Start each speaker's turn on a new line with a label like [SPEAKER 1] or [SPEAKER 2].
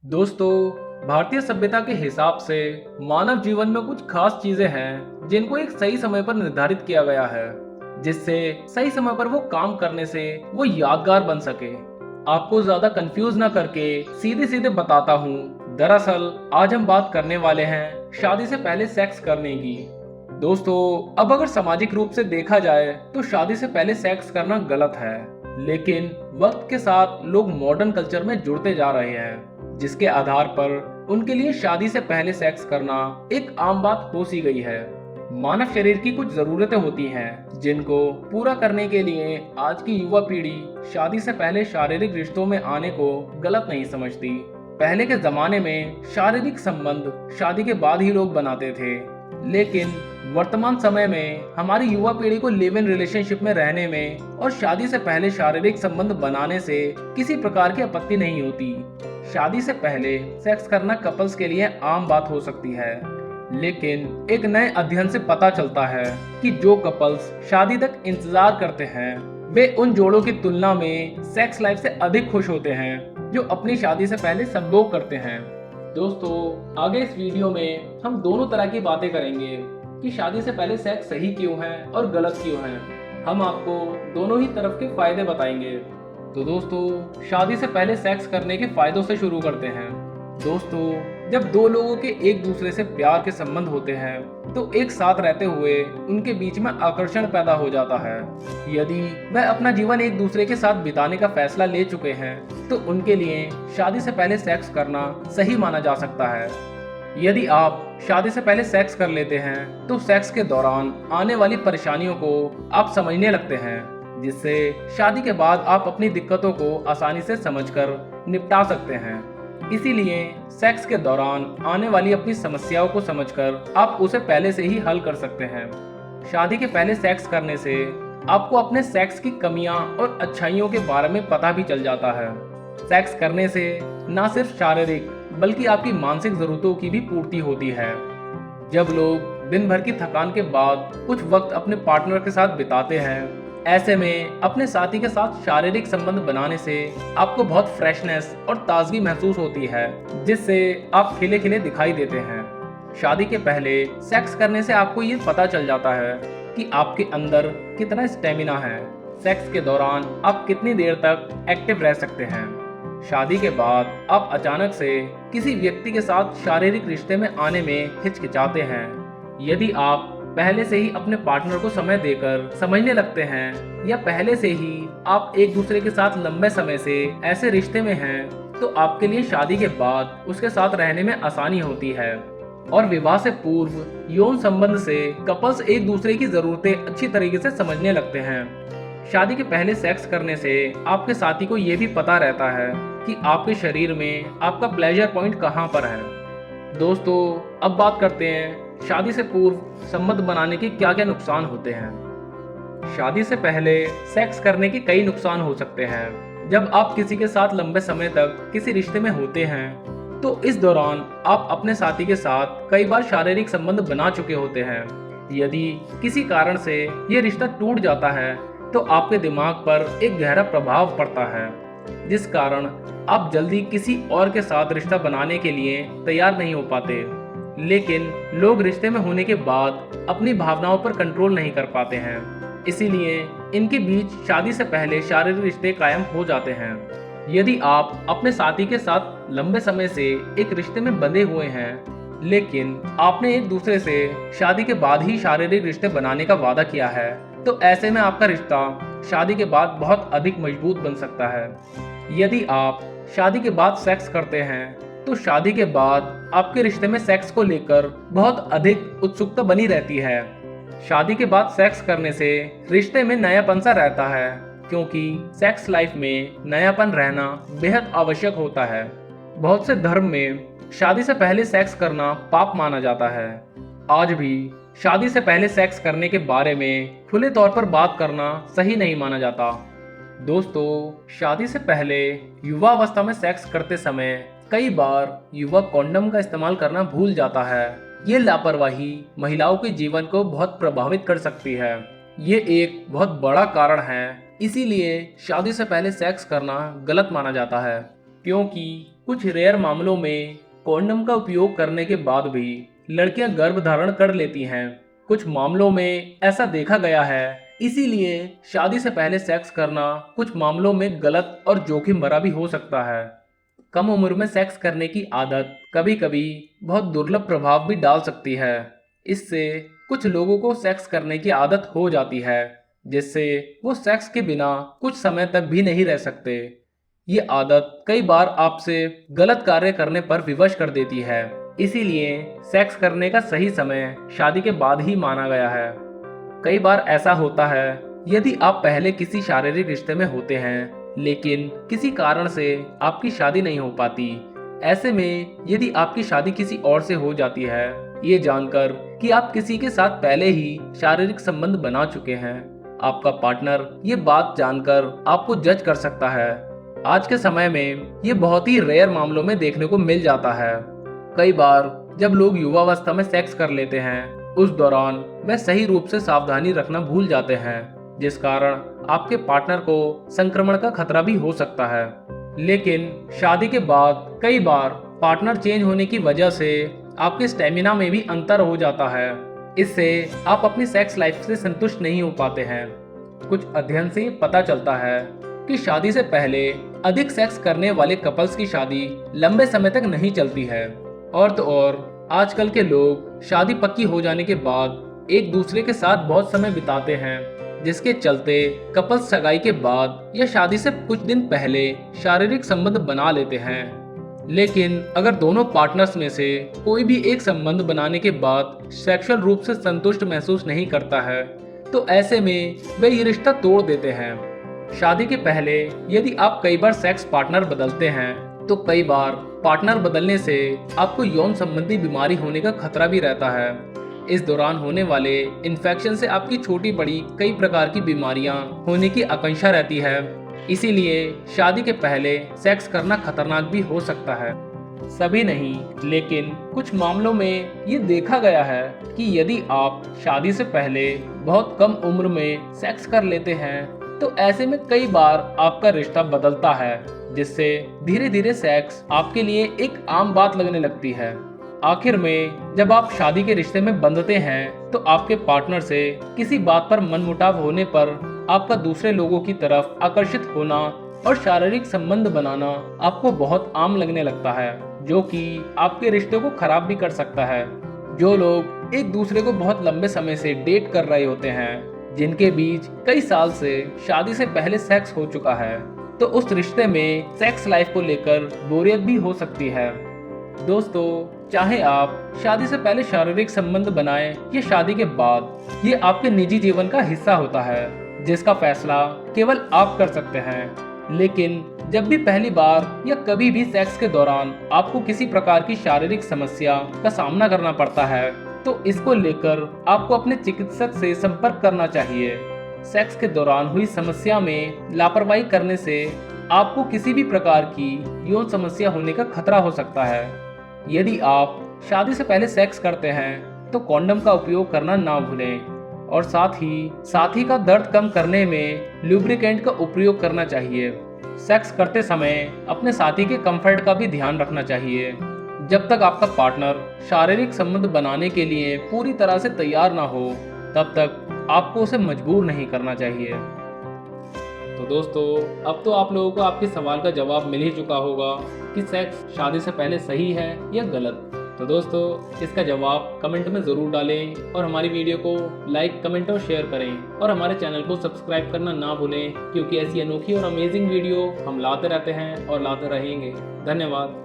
[SPEAKER 1] दोस्तों, भारतीय सभ्यता के हिसाब से मानव जीवन में कुछ खास चीजें हैं जिनको एक सही समय पर निर्धारित किया गया है, जिससे सही समय पर वो काम करने से वो यादगार बन सके। आपको ज्यादा कंफ्यूज ना करके सीधे सीधे बताता हूँ। दरअसल आज हम बात करने वाले हैं शादी से पहले सेक्स करने की। दोस्तों, अब अगर सामाजिक रूप से देखा जाए तो शादी से पहले सेक्स करना गलत है, लेकिन वक्त के साथ लोग मॉडर्न कल्चर में जुड़ते जा रहे हैं, जिसके आधार पर उनके लिए शादी से पहले सेक्स करना एक आम बात हो सी गई है। मानव शरीर की कुछ जरूरतें होती हैं जिनको पूरा करने के लिए आज की युवा पीढ़ी शादी से पहले शारीरिक रिश्तों में आने को गलत नहीं समझती। पहले के जमाने में शारीरिक संबंध शादी के बाद ही लोग बनाते थे, लेकिन वर्तमान समय में हमारी युवा पीढ़ी को लिव इन रिलेशनशिप में रहने में और शादी से पहले शारीरिक संबंध बनाने से किसी प्रकार की आपत्ति नहीं होती। शादी से पहले सेक्स करना कपल्स के लिए आम बात हो सकती है, लेकिन एक नए अध्ययन से पता चलता है कि जो कपल्स शादी तक इंतजार करते हैं वे उन जोड़ों की तुलना में सेक्स लाइफ से अधिक खुश होते हैं जो अपनी शादी से पहले संभोग करते हैं। दोस्तों, आगे इस वीडियो में हम दोनों तरह की बातें करेंगे कि शादी से पहले सेक्स सही क्यों है और गलत क्यों है। हम आपको दोनों ही तरफ के फायदे बताएंगे। तो दोस्तों, शादी से पहले सेक्स करने के फायदों से शुरू करते हैं। दोस्तों, जब दो लोगों के एक दूसरे से प्यार के संबंध होते हैं तो एक साथ रहते हुए उनके बीच में आकर्षण पैदा हो जाता है। यदि वह अपना जीवन एक दूसरे के साथ बिताने का फैसला ले चुके हैं तो उनके लिए शादी से पहले सेक्स करना सही माना जा सकता है। यदि आप शादी से पहले सेक्स कर लेते हैं तो सेक्स के दौरान आने वाली परेशानियों को आप समझने लगते हैं, जिससे शादी के बाद आप अपनी दिक्कतों को आसानी से समझकर निपटा सकते हैं। इसीलिए सेक्स के दौरान आने वाली अपनी समस्याओं को समझकर आप उसे पहले से ही हल कर सकते हैं। शादी के पहले सेक्स करने से आपको अपने सेक्स की कमियां और अच्छाइयों के बारे में पता भी चल जाता है। सेक्स करने से न सिर्फ शारीरिक बल्कि आपकी मानसिक जरूरतों की भी पूर्ति होती है। जब लोग दिन भर की थकान के बाद कुछ वक्त अपने पार्टनर के साथ बिताते हैं, ऐसे में अपने साथी के साथ शारीरिक संबंध बनाने से आपको बहुत फ्रेशनेस और ताजगी महसूस होती है, जिससे आप खिले खिले दिखाई देते हैं। शादी के पहले सेक्स करने से आपको ये पता चल जाता है कि आपके अंदर कितना स्टेमिना है। सेक्स के दौरान आप कितनी देर तक एक्टिव रह सकते हैं। शादी के बाद आप अचानक से किसी व्यक्ति के साथ शारीरिक रिश्ते में आने में हिचकिचाते हैं। यदि आप पहले से ही अपने पार्टनर को समय देकर समझने लगते हैं या पहले से ही आप एक दूसरे के साथ लंबे समय से ऐसे रिश्ते में हैं, तो आपके लिए शादी के बाद उसके साथ रहने में आसानी होती है। और विवाह से पूर्व यौन संबंध से कपल्स एक दूसरे की जरूरतें अच्छी तरीके से समझने लगते हैं। शादी के पहले सेक्स करने से आपके साथी को यह भी पता रहता है कि आपके शरीर में आपका प्लेजर पॉइंट कहाँ पर है। दोस्तों, अब बात करते हैं शादी से पूर्व संबंध बनाने के क्या क्या नुकसान होते हैं। शादी से पहले सेक्स करने के कई नुकसान हो सकते हैं। जब आप किसी के साथ लंबे समय तक किसी रिश्ते में होते हैं तो इस दौरान आप अपने साथी के साथ कई बार शारीरिक संबंध बना चुके होते हैं। यदि किसी कारण से ये रिश्ता टूट जाता है तो आपके दिमाग पर एक गहरा प्रभाव पड़ता है, जिस कारण आप जल्दी किसी और के साथ रिश्ता बनाने के लिए तैयार नहीं हो पाते। लेकिन लोग रिश्ते में होने के बाद अपनी भावनाओं पर कंट्रोल नहीं कर पाते हैं, इसीलिए इनके बीच शादी से पहले शारीरिक रिश्ते कायम हो जाते हैं। यदि आप अपने साथी के साथ लंबे समय से एक रिश्ते में बंधे हुए हैं, लेकिन आपने एक दूसरे से शादी के बाद ही शारीरिक रिश्ते बनाने का वादा किया है, तो ऐसे में आपका रिश्ता शादी के बाद बहुत अधिक मजबूत बन सकता है। यदि आप शादी के बाद सेक्स करते हैं तो शादी के बाद आपके रिश्ते में सेक्स को लेकर बहुत अधिक उत्सुकता बनी रहती है। शादी के बाद सेक्स करने से रिश्ते में नयापन सा रहता है, क्योंकि सेक्स लाइफ में नयापन रहना बेहद आवश्यक होता है। बहुत से धर्म में शादी से पहले सेक्स करना पाप माना जाता है। आज भी शादी से पहले सेक्स करने के बारे में खुले तौर पर बात करना सही नहीं माना जाता। दोस्तों, शादी से पहले युवावस्था में सेक्स करते समय कई बार युवक कॉन्डम का इस्तेमाल करना भूल जाता है। ये लापरवाही महिलाओं के जीवन को बहुत प्रभावित कर सकती है। ये एक बहुत बड़ा कारण है, इसीलिए शादी से पहले सेक्स करना गलत माना जाता है। क्योंकि कुछ रेयर मामलों में कॉन्डम का उपयोग करने के बाद भी लड़कियां गर्भ धारण कर लेती हैं। कुछ मामलों में ऐसा देखा गया है। इसीलिए शादी से पहले सेक्स करना कुछ मामलों में गलत और जोखिम भरा भी हो सकता है। कम उम्र में सेक्स करने की आदत कभी कभी बहुत दुर्लभ प्रभाव भी डाल सकती है। इससे कुछ लोगों को सेक्स करने की आदत हो जाती है, जिससे वो सेक्स के बिना कुछ समय तक भी नहीं रह सकते। ये आदत कई बार आपसे गलत कार्य करने पर विवश कर देती है। इसीलिए सेक्स करने का सही समय शादी के बाद ही माना गया है। कई बार ऐसा होता है, यदि आप पहले किसी शारीरिक रिश्ते में होते हैं लेकिन किसी कारण से आपकी शादी नहीं हो पाती। ऐसे में यदि आपकी शादी किसी और से हो जाती है, ये जानकर कि आप किसी के साथ पहले ही शारीरिक संबंध बना चुके हैं, आपका पार्टनर ये बात जानकर आपको जज कर सकता है। आज के समय में ये बहुत ही रेयर मामलों में देखने को मिल जाता है। कई बार जब लोग युवावस्था में सेक्स कर लेते हैं, उस दौरान वे सही रूप से सावधानी रखना भूल जाते हैं, जिस कारण आपके पार्टनर को संक्रमण का खतरा भी हो सकता है। लेकिन शादी के बाद कई बार पार्टनर चेंज होने की वजह से आपके स्टेमिना में भी अंतर हो जाता है। इससे आप अपनी सेक्स लाइफ से संतुष्ट नहीं हो पाते हैं। कुछ अध्ययन से पता चलता है कि शादी से पहले अधिक सेक्स करने वाले कपल्स की शादी लंबे समय तक नहीं चलती है। और तो और आजकल के लोग शादी पक्की हो जाने के बाद एक दूसरे के साथ बहुत समय बिताते हैं, जिसके चलते कपल्स सगाई के बाद या शादी से कुछ दिन पहले शारीरिक संबंध बना लेते हैं। लेकिन अगर दोनों पार्टनर्स में से कोई भी एक संबंध बनाने के बाद सेक्सुअल रूप से संतुष्ट महसूस नहीं करता है, तो ऐसे में वे ये रिश्ता तोड़ देते हैं। शादी के पहले यदि आप कई बार सेक्स पार्टनर बदलते हैं, तो कई बार पार्टनर बदलने से आपको यौन संबंधी बीमारी होने का खतरा भी रहता है। इस दौरान होने वाले इन्फेक्शन से आपकी छोटी बड़ी कई प्रकार की बीमारियां होने की आशंका रहती है। इसीलिए शादी के पहले सेक्स करना खतरनाक भी हो सकता है। सभी नहीं, लेकिन कुछ मामलों में ये देखा गया है कि यदि आप शादी से पहले बहुत कम उम्र में सेक्स कर लेते हैं, तो ऐसे में कई बार आपका रिश्ता बदलता है, जिससे धीरे धीरे सेक्स आपके लिए एक आम बात लगने लगती है। आखिर में जब आप शादी के रिश्ते में बंधते हैं, तो आपके पार्टनर से किसी बात पर मनमुटाव होने पर आपका दूसरे लोगों की तरफ आकर्षित होना और शारीरिक संबंध बनाना आपको बहुत आम लगने लगता है, जो कि आपके रिश्ते को खराब भी कर सकता है। जो लोग एक दूसरे को बहुत लंबे समय से डेट कर रहे होते हैं, जिनके बीच कई साल से शादी से पहले सेक्स हो चुका है, तो उस रिश्ते में सेक्स लाइफ को लेकर बोरियत भी हो सकती है। दोस्तों, चाहे आप शादी से पहले शारीरिक संबंध बनाएं या शादी के बाद, ये आपके निजी जीवन का हिस्सा होता है, जिसका फैसला केवल आप कर सकते हैं। लेकिन जब भी पहली बार या कभी भी सेक्स के दौरान आपको किसी प्रकार की शारीरिक समस्या का सामना करना पड़ता है, तो इसको लेकर आपको अपने चिकित्सक से संपर्क करना चाहिए। सेक्स के दौरान हुई समस्या में लापरवाही करने से आपको किसी भी प्रकार की यौन समस्या होने का खतरा हो सकता है। यदि आप शादी से पहले सेक्स करते हैं, तो कॉन्डम का उपयोग करना ना भूलें और साथी का दर्द कम करने में लुब्रिकेंट का उपयोग करना चाहिए। सेक्स करते समय अपने साथी के कंफर्ट का भी ध्यान रखना चाहिए। जब तक आपका पार्टनर शारीरिक संबंध बनाने के लिए पूरी तरह से तैयार ना हो, तब तक आपको उसे मजबूर नहीं करना चाहिए। तो दोस्तों, अब तो आप लोगों को आपके सवाल का जवाब मिल ही चुका होगा कि सेक्स शादी से पहले सही है या गलत। तो दोस्तों, इसका जवाब कमेंट में ज़रूर डालें और हमारी वीडियो को लाइक, कमेंट और शेयर करें और हमारे चैनल को सब्सक्राइब करना ना भूलें, क्योंकि ऐसी अनोखी और अमेजिंग वीडियो हम लाते रहते हैं और लाते रहेंगे। धन्यवाद।